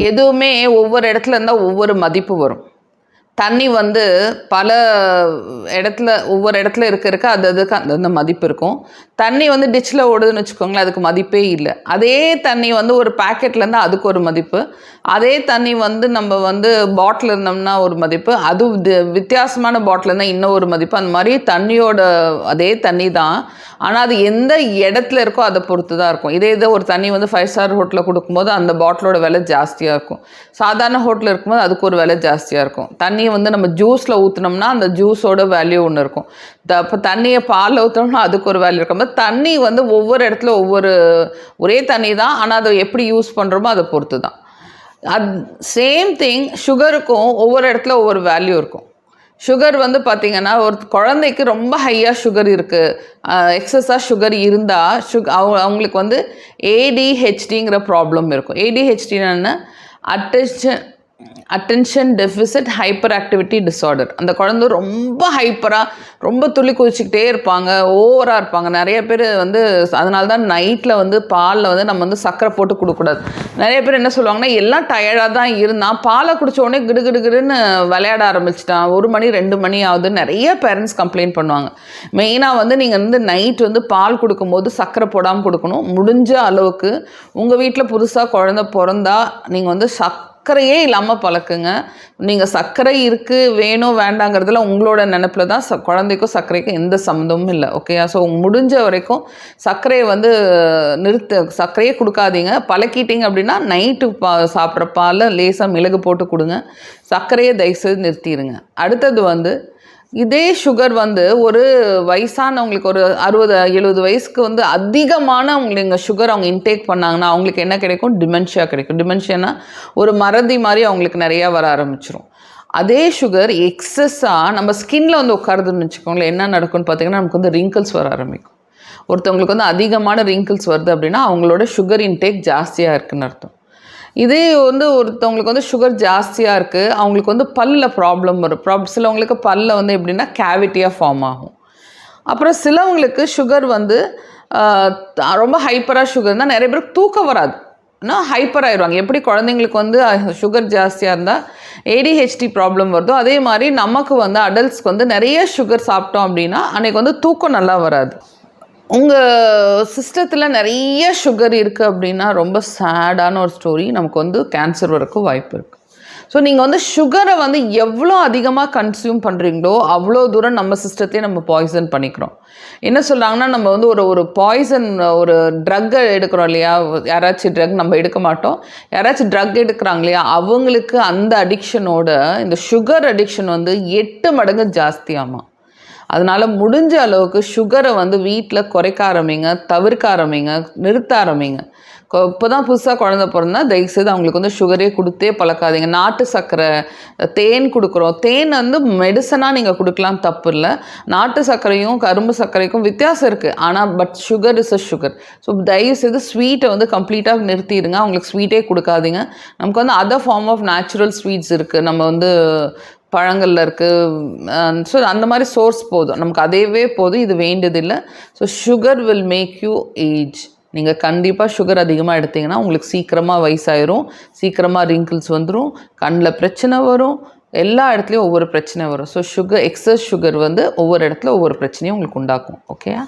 எதுவுமே ஒவ்வொரு இடத்துல இருந்தால் ஒவ்வொரு மதிப்பு வரும். தண்ணி வந்து பல இடத்துல ஒவ்வொரு இடத்துல இருக்க அது அதுக்கு அந்த மதிப்பு இருக்கும். தண்ணி வந்து டிச்சில் ஓடுதுன்னு வச்சுக்கோங்களேன், அதுக்கு மதிப்பே இல்லை. அதே தண்ணி வந்து ஒரு பேக்கெட்லேருந்து அதுக்கு ஒரு மதிப்பு, அதே தண்ணி வந்து நம்ம வந்து பாட்டில் இருந்தோம்னா ஒரு மதிப்பு, அது வித்தியாசமான பாட்டில் இருந்தால் இன்னும் ஒரு மதிப்பு. அந்த மாதிரி தண்ணியோட அதே தண்ணி தான், ஆனால் அது எந்த இடத்துல இருக்கோ அதை பொறுத்து தான் இருக்கும். இதே ஒரு தண்ணி வந்து 5 ஸ்டார் ஹோட்டலில் கொடுக்கும்போது அந்த பாட்டிலோட விலை ஜாஸ்தியாக இருக்கும். சாதாரண ஹோட்டலில் இருக்கும்போது அதுக்கு ஒரு விலை ஜாஸ்தியாக இருக்கும். தண்ணி வந்து நம்ம ஜூஸில் ஊற்றினோம்னா அந்த ஜூஸோட வேல்யூ ஒன்று இருக்கும். இப்போ தண்ணியை பாலில் ஊற்றினோம்னா அதுக்கு ஒரு வேல்யூ இருக்கும். தண்ணி வந்து ஒவ்வொரு இடத்துல ஒரே தண்ணி தான், ஆனால் அதை எப்படி யூஸ் பண்ணுறோமோ அதை பொறுத்து தான். சேம் திங் சுகருக்கும் ஒவ்வொரு இடத்துல ஒவ்வொரு வேல்யூ இருக்கும். சுகர் வந்து பார்த்திங்கன்னா ஒரு குழந்தைக்கு ரொம்ப ஹையாக சுகர் இருக்குது, எக்ஸஸாக சுகர் இருந்தால் அவங்களுக்கு வந்து ஏடிஹெச்டிங்கிற ப்ராப்ளம் இருக்கும். ஏடிஹெச்டின்னு attention deficit hyperactivity disorder. அந்த குழந்தை ரொம்ப ஹைப்பராக ரொம்ப துள்ளி குதிச்சுக்கிட்டே இருப்பாங்க, ஓவராக இருப்பாங்க. நிறைய பேர் வந்து அதனால தான் நைட்டில் வந்து பாலில் வந்து நம்ம வந்து சர்க்கரை போட்டு கொடுக்கக்கூடாது. நிறைய பேர் என்ன சொல்லுவாங்கன்னா, எல்லாம் டயர்டாக தான் இருந்தான், பாலை குடித்த உடனே கிடுகிடுன்னு விளையாட ஆரம்பிச்சிட்டான், 1 மணி 2 மணி ஆகுது. நிறைய பேரண்ட்ஸ் கம்ப்ளைண்ட் பண்ணுவாங்க. மெயினாக வந்து நீங்கள் வந்து நைட் வந்து பால் கொடுக்கும்போது சர்க்கரை போடாமல் கொடுக்கணும். முடிஞ்ச அளவுக்கு உங்கள் வீட்டில் புதுசாக குழந்தை பிறந்தா நீங்கள் வந்து சர்க்கரையே இல்லாமல் பழக்குங்க. நீங்கள் சர்க்கரை இருக்குது வேணும் வேண்டாங்கிறதுல உங்களோட நினைப்பில் தான். குழந்தைக்கும் சர்க்கரைக்கும் எந்த சம்மந்தமும் இல்லை. ஓகேயா? ஸோ முடிஞ்ச வரைக்கும் சர்க்கரையை வந்து சர்க்கரையே கொடுக்காதீங்க. பழக்கிட்டீங்க அப்படின்னா நைட்டு சாப்பிட்ற பாலில் லேசாக மிளகு போட்டு கொடுங்க. சர்க்கரையை தயவுசெய்து நிறுத்திடுங்க. அடுத்தது வந்து இதே சுகர் வந்து ஒரு வயசானவங்களுக்கு ஒரு 60-70 வயசுக்கு வந்து அதிகமான அவங்களுக்கு சுகர் அவங்க இன்டேக் பண்ணாங்கன்னா அவங்களுக்கு என்ன கிடைக்கும்? டிமென்ஷியா கிடைக்கும். டிமென்ஷியானா ஒரு மறதி மாதிரி அவங்களுக்கு நிறையா வர ஆரம்பிச்சிடும். அதே சுகர் எக்ஸஸாக நம்ம ஸ்கின்ல வந்து உட்காருதுன்னு வச்சுக்கோங்களேன், என்ன நடக்கும்னு பார்த்தீங்கன்னா நமக்கு வந்து ரிங்கிள்ஸ் வர ஆரம்பிக்கும். ஒருத்தவங்களுக்கு வந்து அதிகமான ரிங்கிள்ஸ் வருது அப்படின்னா அவங்களோட சுகர் இன்டேக் ஜாஸ்தியாக இருக்குன்னு அர்த்தம். இதே வந்து ஒருத்தவங்களுக்கு வந்து சுகர் ஜாஸ்தியாக இருக்குது, அவங்களுக்கு வந்து பல்லில் ப்ராப்ளம் வரும். சிலவங்களுக்கு பல்லில் வந்து எப்படின்னா கேவிட்டியாக ஃபார்ம் ஆகும். அப்புறம் சிலவங்களுக்கு சுகர் வந்து ரொம்ப ஹைப்பராக சுகர் இருந்தால் நிறைய பேருக்கு தூக்கம் வராது, ஆனால் ஹைப்பர் ஆயிடுவாங்க. எப்படி குழந்தைங்களுக்கு வந்து சுகர் ஜாஸ்தியாக இருந்தால் ஏடிஹெச்டி ப்ராப்ளம் வருதோ அதே மாதிரி நமக்கு வந்து அடல்ட்ஸ்க்கு வந்து நிறைய சுகர் சாப்பிட்டோம் அப்படின்னா அன்றைக்கி வந்து தூக்கம் நல்லா வராது. உங்கள் சிஸ்டத்தில் நிறைய சுகர் இருக்குது அப்படின்னா ரொம்ப சேடான ஒரு ஸ்டோரி. நமக்கு வந்து கேன்சர் வரக்கும் வாய்ப்பு இருக்குது. ஸோ நீங்கள் வந்து சுகரை வந்து எவ்வளோ அதிகமாக கன்சியூம் பண்ணுறீங்களோ அவ்வளோ தூரம் நம்ம சிஸ்டத்தையே நம்ம பாய்சன் பண்ணிக்கிறோம். என்ன சொல்கிறாங்கன்னா, நம்ம வந்து ஒரு பாய்சன் ஒரு ட்ரக்கை எடுக்கிறோம் இல்லையா, யாராச்சும் ட்ரக் நம்ம எடுக்க மாட்டோம், யாராச்சும் ட்ரக் எடுக்கிறாங்க இல்லையா, அவங்களுக்கு அந்த அடிக்ஷனோட இந்த சுகர் அடிக்ஷன் வந்து 8 மடங்கு ஜாஸ்தியாமா. அதனால் முடிஞ்ச அளவுக்கு சுகரை வந்து வீட்டில் குறைக்க ஆரம்பிங்க, தவிர்க்க ஆரம்பிங்க, நிறுத்த ஆரம்பிங்க. இப்போ தான் புதுசாக குழந்தை பிறந்தா தயவுசெய்து அவங்களுக்கு வந்து சுகரே கொடுத்தே பழக்காதீங்க. நாட்டு சர்க்கரை, தேன் கொடுக்குறோம். தேன் வந்து மெடிசனாக நீங்கள் கொடுக்கலாம், தப்பு இல்லை. நாட்டு சர்க்கரையும் கரும்பு சர்க்கரைக்கும் வித்தியாசம் இருக்குது, ஆனால் sugar is a sugar. So தயவுசெய்து ஸ்வீட்டை வந்து கம்ப்ளீட்டாக நிறுத்திடுங்க. அவங்களுக்கு ஸ்வீட்டே கொடுக்காதீங்க. நமக்கு வந்து other form of natural sweets இருக்குது, நம்ம வந்து பழங்களில் இருக்குது. ஸோ அந்த மாதிரி சோர்ஸ் போதும், நமக்கு அதேவே போதும், இது வேண்டியதில்லை. So sugar will make you age. நீங்கள் கண்டிப்பாக சுகர் அதிகமாக எடுத்திங்கன்னா உங்களுக்கு சீக்கிரமாக வயசாயிரும், சீக்கிரமாக ரிங்கிள்ஸ் வந்துடும், கண்ணில் பிரச்சனை வரும், எல்லா இடத்துலையும் ஒவ்வொரு பிரச்சனை வரும். ஸோ எக்ஸஸ் சுகர் வந்து ஒவ்வொரு இடத்துல ஒவ்வொரு பிரச்சனையும் உங்களுக்கு உண்டாக்கும். ஓகேயா?